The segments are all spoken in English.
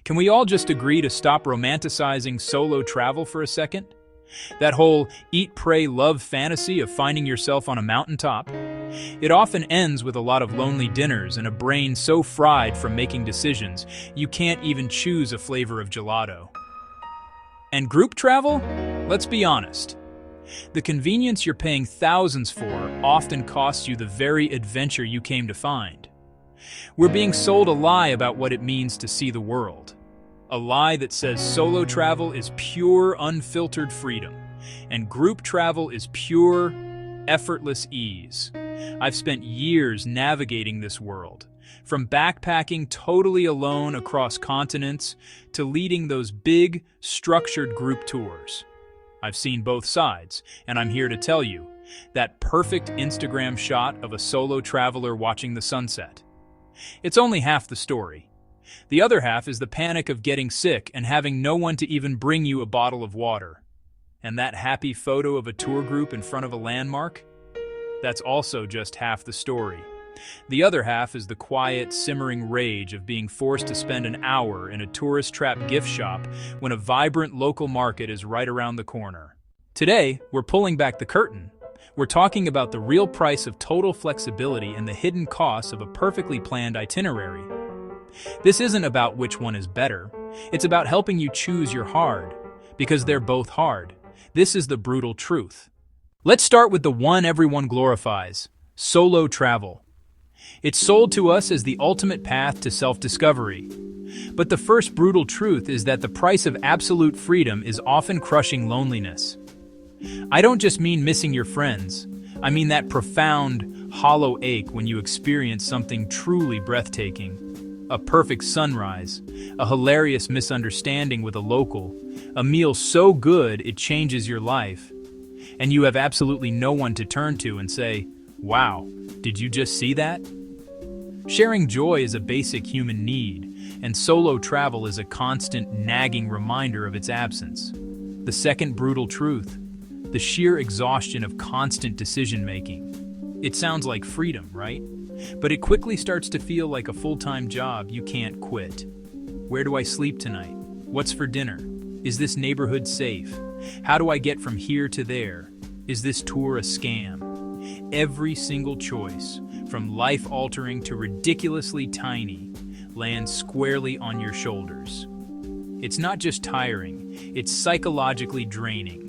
Can we all just agree to stop romanticizing solo travel for a second? That whole eat, pray, love fantasy of finding yourself on a mountaintop? It often ends with a lot of lonely dinners and a brain so fried from making decisions you can't even choose a flavor of gelato. And group travel? Let's be honest. The convenience you're paying thousands for often costs you the very adventure you came to find. We're being sold a lie about what it means to see the world. A lie that says solo travel is pure, unfiltered freedom, and group travel is pure, effortless ease. I've spent years navigating this world, from backpacking totally alone across continents to leading those big, structured group tours. I've seen both sides, and I'm here to tell you, that perfect Instagram shot of a solo traveler watching the sunset. It's only half the story. The other half is the panic of getting sick and having no one to even bring you a bottle of water. And that happy photo of a tour group in front of a landmark? That's also just half the story. The other half is the quiet, simmering rage of being forced to spend an hour in a tourist-trapped gift shop when a vibrant local market is right around the corner. Today, we're pulling back the curtain. We're talking about the real price of total flexibility and the hidden costs of a perfectly planned itinerary. This isn't about which one is better. It's about helping you choose your hard, because they're both hard. This is the brutal truth. Let's start with the one everyone glorifies: solo travel. It's sold to us as the ultimate path to self-discovery. But the first brutal truth is that the price of absolute freedom is often crushing loneliness. I don't just mean missing your friends. I mean that profound, hollow ache when you experience something truly breathtaking. A perfect sunrise, a hilarious misunderstanding with a local, a meal so good it changes your life, and you have absolutely no one to turn to and say, "Wow, did you just see that?" Sharing joy is a basic human need, and solo travel is a constant, nagging reminder of its absence. The second brutal truth: the sheer exhaustion of constant decision-making. It sounds like freedom, right? But it quickly starts to feel like a full-time job you can't quit. Where do I sleep tonight? What's for dinner? Is this neighborhood safe? How do I get from here to there? Is this tour a scam? Every single choice, from life-altering to ridiculously tiny, lands squarely on your shoulders. It's not just tiring, it's psychologically draining.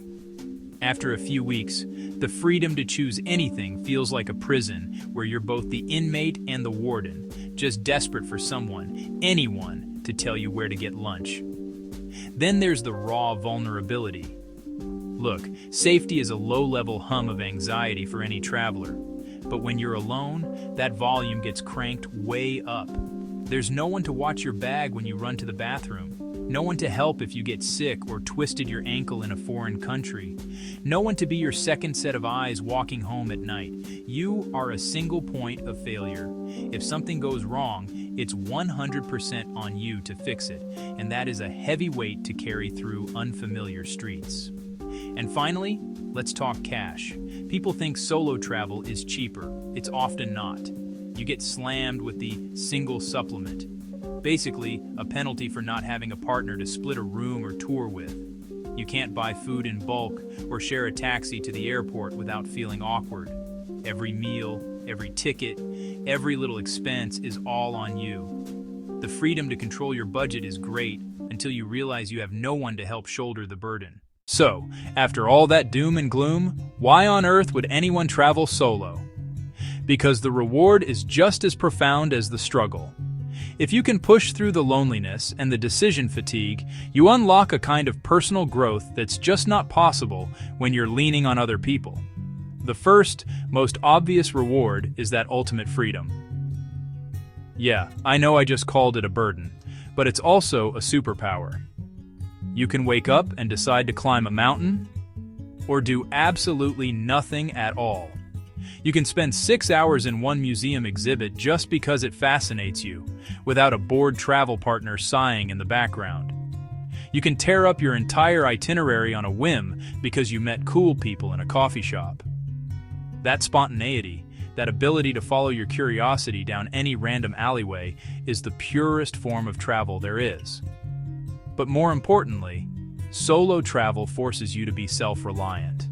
After a few weeks, the freedom to choose anything feels like a prison where you're both the inmate and the warden, just desperate for someone, anyone, to tell you where to get lunch. Then there's the raw vulnerability. Look, safety is a low-level hum of anxiety for any traveler. But when you're alone, that volume gets cranked way up. There's no one to watch your bag when you run to the bathroom. No one to help if you get sick or twisted your ankle in a foreign country. No one to be your second set of eyes walking home at night. You are a single point of failure. If something goes wrong, it's 100% on you to fix it, and that is a heavy weight to carry through unfamiliar streets. And finally, let's talk cash. People think solo travel is cheaper. It's often not. You get slammed with the single supplement. Basically, a penalty for not having a partner to split a room or tour with. You can't buy food in bulk or share a taxi to the airport without feeling awkward. Every meal, every ticket, every little expense is all on you. The freedom to control your budget is great until you realize you have no one to help shoulder the burden. So, after all that doom and gloom, why on earth would anyone travel solo? Because the reward is just as profound as the struggle. If you can push through the loneliness and the decision fatigue, you unlock a kind of personal growth that's just not possible when you're leaning on other people. The first, most obvious reward is that ultimate freedom. Yeah, I know I just called it a burden, but it's also a superpower. You can wake up and decide to climb a mountain, or do absolutely nothing at all. You can spend 6 hours in one museum exhibit just because it fascinates you, without a bored travel partner sighing in the background. You can tear up your entire itinerary on a whim because you met cool people in a coffee shop. That spontaneity, that ability to follow your curiosity down any random alleyway, is the purest form of travel there is. But more importantly, solo travel forces you to be self-reliant.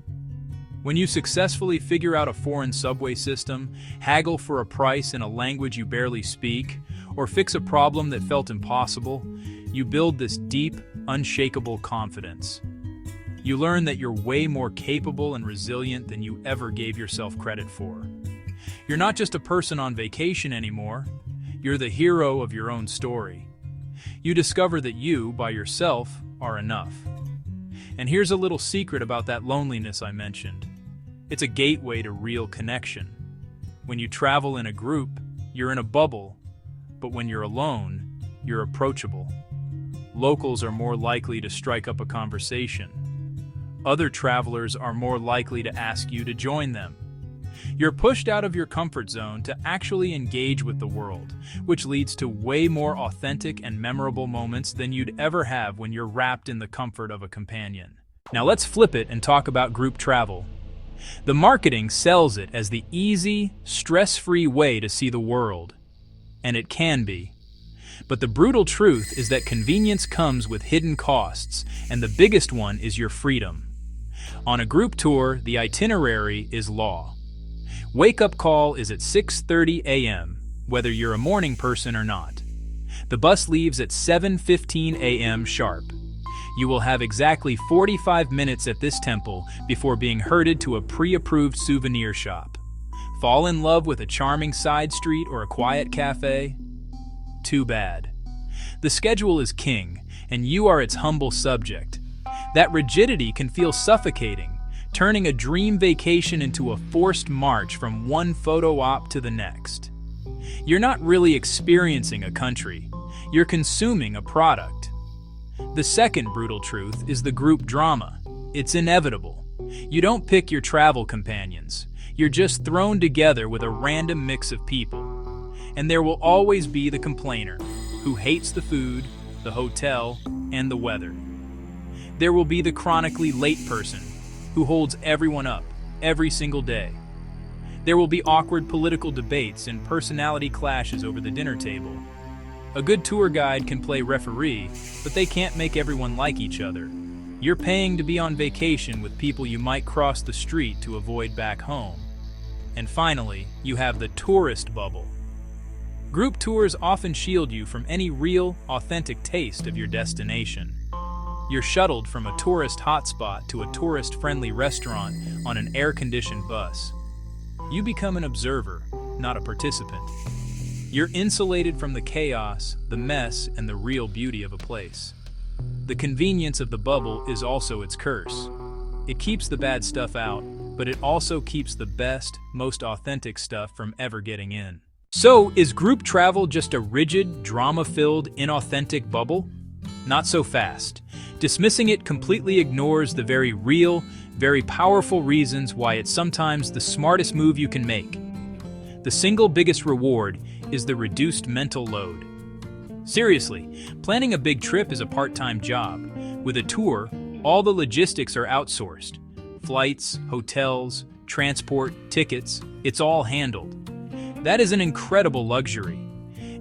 When you successfully figure out a foreign subway system, haggle for a price in a language you barely speak, or fix a problem that felt impossible, you build this deep, unshakable confidence. You learn that you're way more capable and resilient than you ever gave yourself credit for. You're not just a person on vacation anymore, you're the hero of your own story. You discover that you, by yourself, are enough. And here's a little secret about that loneliness I mentioned. It's a gateway to real connection. When you travel in a group, you're in a bubble, but when you're alone, you're approachable. Locals are more likely to strike up a conversation. Other travelers are more likely to ask you to join them. You're pushed out of your comfort zone to actually engage with the world, which leads to way more authentic and memorable moments than you'd ever have when you're wrapped in the comfort of a companion. Now let's flip it and talk about group travel. The marketing sells it as the easy, stress-free way to see the world. And it can be. But the brutal truth is that convenience comes with hidden costs, and the biggest one is your freedom. On a group tour, the itinerary is law. Wake-up call is at 6:30 a.m., whether you're a morning person or not. The bus leaves at 7:15 a.m. sharp. You will have exactly 45 minutes at this temple before being herded to a pre-approved souvenir shop. Fall in love with a charming side street or a quiet cafe? Too bad. The schedule is king, and you are its humble subject. That rigidity can feel suffocating, turning a dream vacation into a forced march from one photo op to the next. You're not really experiencing a country, you're consuming a product. The second brutal truth is the group drama. It's inevitable. You don't pick your travel companions. You're just thrown together with a random mix of people. And there will always be the complainer, who hates the food, the hotel, and the weather. There will be the chronically late person, who holds everyone up, every single day. There will be awkward political debates and personality clashes over the dinner table. A good tour guide can play referee, but they can't make everyone like each other. You're paying to be on vacation with people you might cross the street to avoid back home. And finally, you have the tourist bubble. Group tours often shield you from any real, authentic taste of your destination. You're shuttled from a tourist hotspot to a tourist-friendly restaurant on an air-conditioned bus. You become an observer, not a participant. You're insulated from the chaos, the mess, and the real beauty of a place. The convenience of the bubble is also its curse. It keeps the bad stuff out, but it also keeps the best, most authentic stuff from ever getting in. So, is group travel just a rigid, drama-filled, inauthentic bubble? Not so fast. Dismissing it completely ignores the very real, very powerful reasons why it's sometimes the smartest move you can make. The single biggest reward is the reduced mental load. Seriously, planning a big trip is a part-time job. With a tour, all the logistics are outsourced. Flights, hotels, transport, tickets, it's all handled. That is an incredible luxury.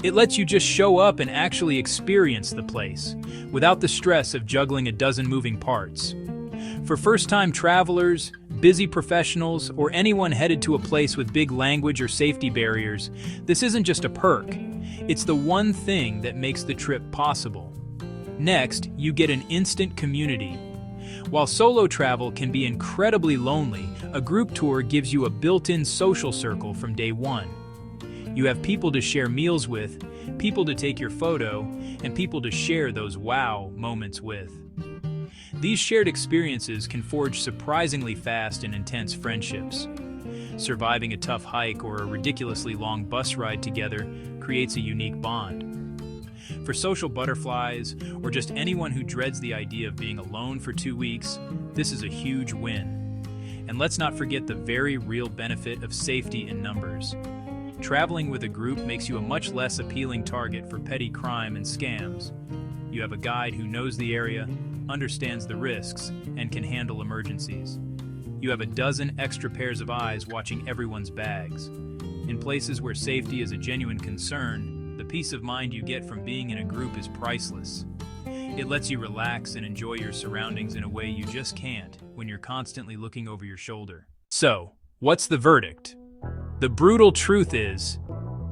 It lets you just show up and actually experience the place, without the stress of juggling a dozen moving parts. For first-time travelers, busy professionals, or anyone headed to a place with big language or safety barriers, this isn't just a perk. It's the one thing that makes the trip possible. Next, you get an instant community. While solo travel can be incredibly lonely, a group tour gives you a built-in social circle from day one. You have people to share meals with, people to take your photo, and people to share those wow moments with. These shared experiences can forge surprisingly fast and intense friendships. Surviving a tough hike or a ridiculously long bus ride together creates a unique bond. For social butterflies, or just anyone who dreads the idea of being alone for 2 weeks, this is a huge win. And let's not forget the very real benefit of safety in numbers. Traveling with a group makes you a much less appealing target for petty crime and scams. You have a guide who knows the area, understands the risks, and can handle emergencies. You have a dozen extra pairs of eyes watching everyone's bags. In places where safety is a genuine concern, the peace of mind you get from being in a group is priceless. It lets you relax and enjoy your surroundings in a way you just can't when you're constantly looking over your shoulder. So, what's the verdict? The brutal truth is,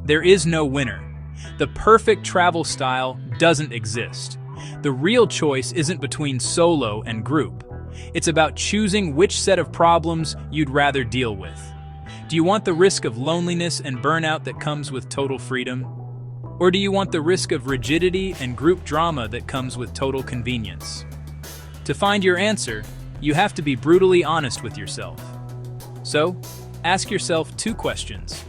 there is no winner. The perfect travel style doesn't exist. The real choice isn't between solo and group. It's about choosing which set of problems you'd rather deal with. Do you want the risk of loneliness and burnout that comes with total freedom? Or do you want the risk of rigidity and group drama that comes with total convenience? To find your answer, you have to be brutally honest with yourself. So, ask yourself 2 questions.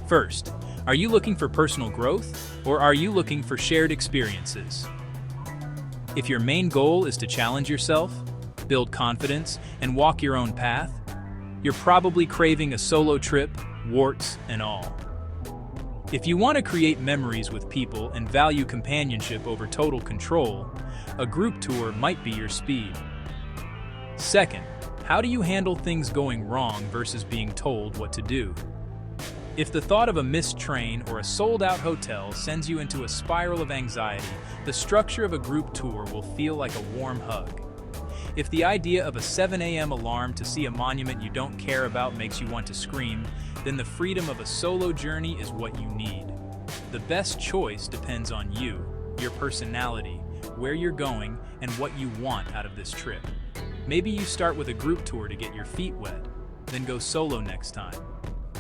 First, are you looking for personal growth, or are you looking for shared experiences? If your main goal is to challenge yourself, build confidence, and walk your own path, you're probably craving a solo trip, warts and all. If you want to create memories with people and value companionship over total control, a group tour might be your speed. Second, how do you handle things going wrong versus being told what to do? If the thought of a missed train or a sold-out hotel sends you into a spiral of anxiety, the structure of a group tour will feel like a warm hug. If the idea of a 7 a.m. alarm to see a monument you don't care about makes you want to scream, then the freedom of a solo journey is what you need. The best choice depends on you, your personality, where you're going, and what you want out of this trip. Maybe you start with a group tour to get your feet wet, then go solo next time.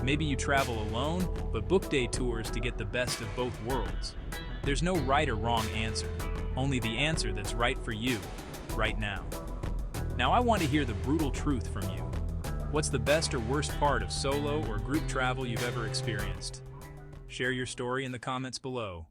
Maybe you travel alone, but book day tours to get the best of both worlds. There's no right or wrong answer, only the answer that's right for you, right now. Now I want to hear the brutal truth from you. What's the best or worst part of solo or group travel you've ever experienced? Share your story in the comments below.